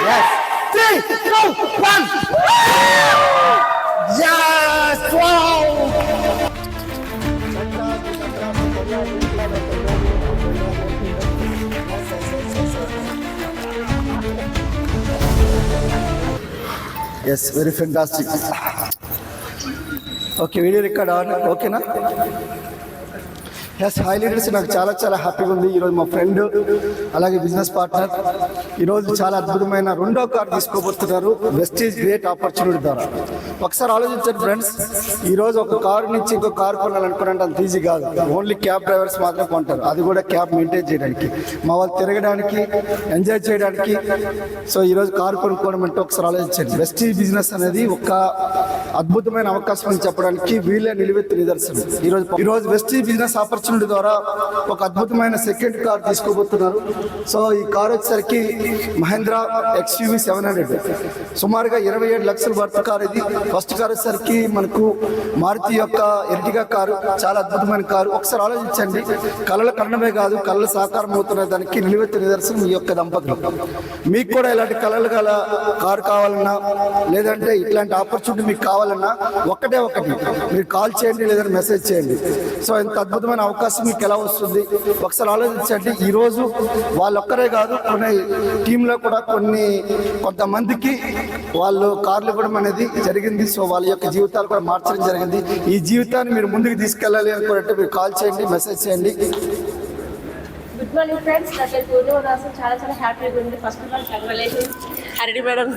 Yes. 3, 2, 1. Yes! Wow! Yes, very fantastic. Okay, video record on. Okay na? Yes hi leaders నాకు చాలా చాలా హ్యాపీగా ఉంది. ఈరోజు మా ఫ్రెండ్ అలాగే బిజినెస్ పార్ట్నర్ ఈరోజు చాలా అద్భుతమైన రెండో కార్ తీసుకోబోతున్నారు. వెస్టీజ్ గ్రేట్ ఆపర్చునిటీ ద్వారా. ఒకసారి ఆలోచించండి ఫ్రెండ్స్, ఈరోజు ఒక కారు నుంచి ఇంకో కారు కొనాలనుకున్నంటే అంత ఈజీ కాదు. ఓన్లీ క్యాబ్ డ్రైవర్స్ మాత్రమే కొంటారు, అది కూడా క్యాబ్ మెయింటైన్ చేయడానికి, మా వాళ్ళు తిరగడానికి, ఎంజాయ్ చేయడానికి. సో ఈరోజు కారు కొనుక్కోవడం అంటే ఒకసారి ఆలోచించండి. వెస్టీజ్ బిజినెస్ అనేది ఒక అద్భుతమైన అవకాశం అని చెప్పడానికి వీళ్ళే నిలువెత్తు నిదర్శనం. ఈరోజు వెస్టీజ్ బిజినెస్ ఆపర్చునిటీ ద్వారా ఒక అద్భుతమైన సెకండ్ కార్ తీసుకోబోతున్నారు. సో ఈ కార్ వచ్చేసరికి మహేంద్రా XUV 700, సుమారుగా 27 లక్షల వర్త్ కార్ ఇది. ఫస్ట్ కార్ వచ్చేసరికి మనకు మారుతి యొక్క ఎర్టిగా కారు, చాలా అద్భుతమైన కారు. ఒకసారి ఆలోచించండి, కళల కన్నమే కాదు కళలు సాకారం అవుతున్న దానికి నిలువెత్తు నిదర్శనం ఈ యొక్క దంపతులు. మీకు కూడా ఇలాంటి కళలు గల కారు కావాలన్నా లేదంటే ఇట్లాంటి ఆపర్చునిటీ మీకు కావాలన్నా ఒకటి మీరు కాల్ చేయండి లేదంటే మెసేజ్ చేయండి. సో ఇంత అద్భుతమైన అవకాశం మీకు ఎలా వస్తుంది ఒకసారి ఆలోచించండి. ఈరోజు వాళ్ళొక్కరే కాదు, కొన్ని టీంలో కూడా కొంతమందికి వాళ్ళు కార్లు ఇవ్వడం అనేది జరిగింది. సో వాళ్ళ యొక్క జీవితాలు కూడా మార్చడం జరిగింది. ఈ జీవితాన్ని మీరు ముందుకు తీసుకెళ్ళాలి అనుకుంటే మీరు కాల్ చేయండి, మెసేజ్ చేయండి. గుడ్ మార్నింగ్ ఫ్రెండ్స్, నా పేరు పూర్ణిమ. చాలా చాలా హ్యాపీగా ఉంది. First of all congratulations Harini madam,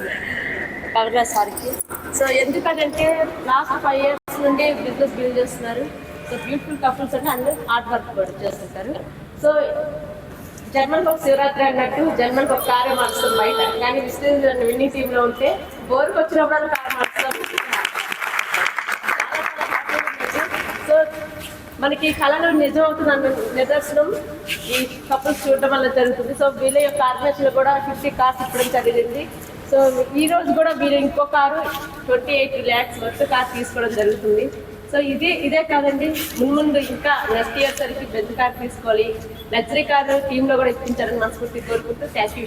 Pavan సార్కి. సో ఎందుకంటే లాస్ట్ 5 years నుండి బిజినెస్ బిల్డ్ చేస్తున్నారు. సో బ్యూటిఫుల్ కపుల్స్ అంటే అందరూ హార్డ్ వర్క్ కూడా చేస్తుంటారు. సో జర్మన్కి ఒక శివరాత్రి అన్నట్టు జర్మన్కి ఒక కారే మార్చుతాం బయట, కానీ విన్నింగ్ టీంలో ఉంటే బోర్కి వచ్చినప్పుడు కారు మార్చుతాం. సో మనకి కళలో నిజం అవుతుందన్న నిదర్శనం ఈ కపుల్స్ చూడటం వల్ల జరుగుతుంది. సో వీళ్ళ యొక్క ఆర్గనైజేషన్లో కూడా 50 కార్స్ ఇప్పడం జరిగింది. సో ఈ రోజు కూడా వీళ్ళు ఇంకో కారు 28 lakhs వర్త్ కార్ తీసుకోవడం జరుగుతుంది. సో ఇదే కాదండి, ముందు ఇంకా నెక్స్ట్ ఇయర్ సరికి పెద్ద కార్ తీసుకోవాలి, లగ్జరీ కారు టీంలో కూడా ఇప్పించాలని మనస్ఫూర్తి కోరుకుంటూ థ్యాంక్ యూ.